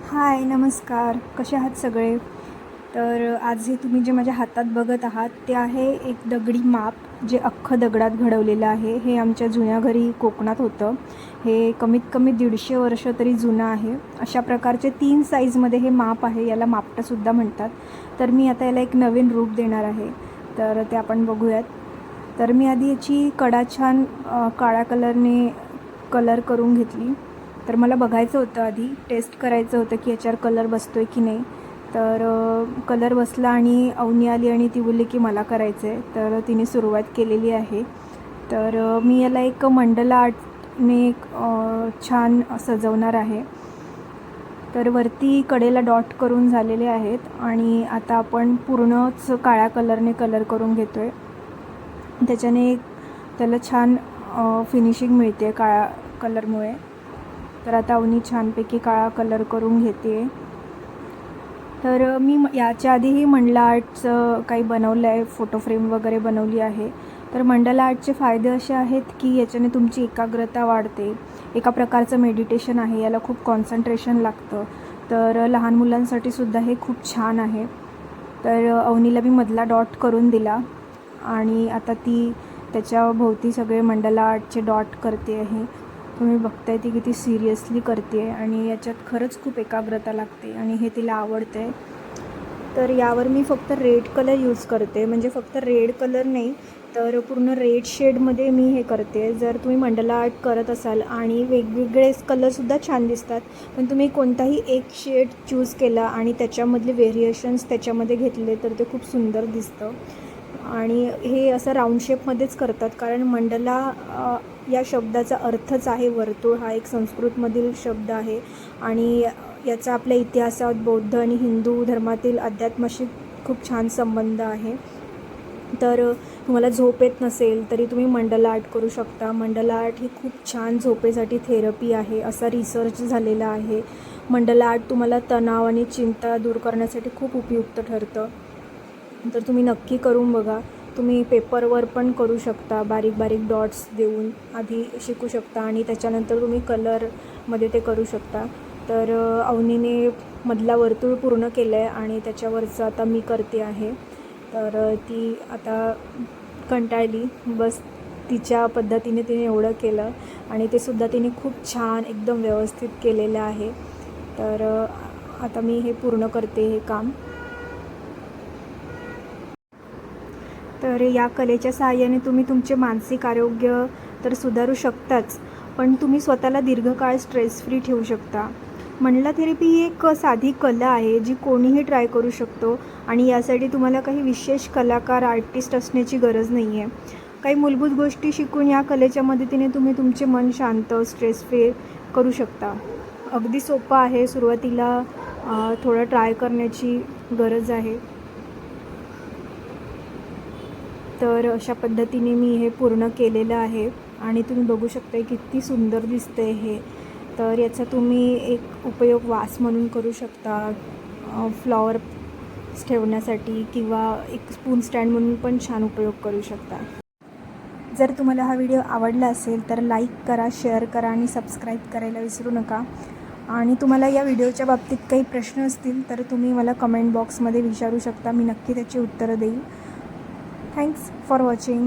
हाय, नमस्कार. कसे आहात सगळे? तर आज हे तुम्ही जे माझ्या हातात बघत आहात ते आहे एक दगडी माप, जे अख्खं दगडात घडवलेलं आहे. हे आमच्या जुन्या घरी कोकणात होतं. हे कमीत कमी 150 वर्ष तरी जुनं आहे. अशा प्रकारचे 3 साईजमध्ये हे माप आहे. याला मापटंसुद्धा म्हणतात. तर मी आता याला एक नवीन रूप देणार आहे. तर ते आपण बघूयात. तर मी आधी याची कडा छान काळ्या कलरने कलर करून घेतली. तर मला बघायचं होतं, आधी टेस्ट करायचं होतं की याच्यावर कलर बसतो आहे की नाही. तर कलर बसला आणि अवनी आली आणि ती बोलली की मला करायचं आहे. तर तिने सुरुवात केलेली आहे. तर मी याला एक मंडला आर्टने छान सजवणार आहे. तर वरती कडेला डॉट करून झालेले आहेत आणि आता आपण पूर्णच काळ्या कलरने कलर करून घेतो आहे. त्याच्याने त्याला छान फिनिशिंग मिळते काळ्या कलरमुळे. तर आता अवनी छानपैकी काळा कलर करून घेते. तर मी याच्या आधीही मंडला आर्टचं काही बनवलं आहे, फोटो फ्रेम वगैरे बनवली आहे. तर मंडला आर्टचे फायदे असे आहेत की याच्याने तुमची एकाग्रता वाढते. एका प्रकारचं मेडिटेशन आहे. याला खूप कॉन्सन्ट्रेशन लागतं. तर लहान मुलांसाठीसुद्धा हे खूप छान आहे. तर अवनीला मी मधला डॉट करून दिला आणि आता ती त्याच्या भोवती सगळे मंडला आर्टचे डॉट करते आहे. तुम्ही बघताय ती किती सिरियसली करते आहे आणि याच्यात खरंच खूप एकाग्रता लागते आणि हे तिला आवडतं आहे. तर यावर मी फक्त रेड कलर यूज करते. म्हणजे फक्त रेड कलर नाही, तर पूर्ण रेड शेडमध्ये मी हे करते. जर तुम्ही मंडला आर्ट करत असाल आणि वेगवेगळे कलरसुद्धा छान दिसतात, पण तुम्ही कोणताही एक शेड चूज केला आणि त्याच्यामधले व्हेरिएशन्स त्याच्यामध्ये घेतले तर ते खूप सुंदर दिसतं. आणि हे असं राऊंड शेपमध्येच करतात, कारण मंडला या शब्दाचा अर्थच आहे वर्तुळ. हा एक संस्कृतमधील शब्द आहे आणि याचा आपल्या इतिहासात बौद्ध आणि हिंदू धर्मातील अध्यात्माशी खूप छान संबंध आहे. तर तुम्हाला झोप येत नसेल तरी तुम्ही मंडला आर्ट करू शकता. मंडला आर्ट ही खूप छान झोपेसाठी थेरपी आहे, असा रिसर्च झालेला आहे. मंडला आर्ट तुम्हाला तणाव आणि चिंता दूर करण्यासाठी खूप उपयुक्त ठरतं. तर तुम्ही नक्की करून बघा. तुम्ही पेपरवर पण करू शकता, बारीक बारीक डॉट्स देऊन आधी शिकू शकता आणि त्याच्यानंतर तुम्ही कलरमध्ये ते करू शकता. तर अवनीने मधला वर्तुळ पूर्ण केलं आहे आणि त्याच्यावरचं आता मी करते आहे. तर ती आता कंटाळली, बस तिच्या पद्धतीने तिने एवढं केलं आणि ते सुद्धा तिने खूप छान एकदम व्यवस्थित केलेलं आहे. तर आता मी हे पूर्ण करते हे काम. तर या कलेच्या सहाय्याने तुम्ही तुमचे मानसिक आरोग्य तर सुधारू शकताच, पण तुम्ही स्वतःला दीर्घकाळ स्ट्रेस फ्री ठेवू शकता. मंडला थेरपी ही एक साधी कला आहे जी कोणीही ट्राय करू शकतो आणि यासाठी तुम्हाला काही विशेष कलाकार आर्टिस्ट असण्याची गरज नाही आहे. काही मूलभूत गोष्टी शिकून या कलेच्या मदतीने तुम्ही तुमचे मन शांत, स्ट्रेस फ्री करू शकता. अगदी सोपं आहे. सुरुवातीला थोडं ट्राय करण्याची गरज आहे. तर अशा पद्धतीने मी हे पूर्ण केलेलं आहे आणि तुम्ही बघू शकता किती सुंदर दिसतं आहे हे. तर याचा तुम्ही एक उपयोग वास म्हणून करू शकता, फ्लॉवर ठेवण्यासाठी, किंवा एक स्पून स्टँड म्हणून पण छान उपयोग करू शकता. जर तुम्हाला हा व्हिडिओ आवडला असेल तर लाईक करा, शेअर करा आणि सबस्क्राईब करायला विसरू नका. आणि तुम्हाला या व्हिडिओच्या बाबतीत काही प्रश्न असतील तर तुम्ही मला कमेंट बॉक्समध्ये विचारू शकता. मी नक्की त्याची उत्तरं देईन. Thanks for watching.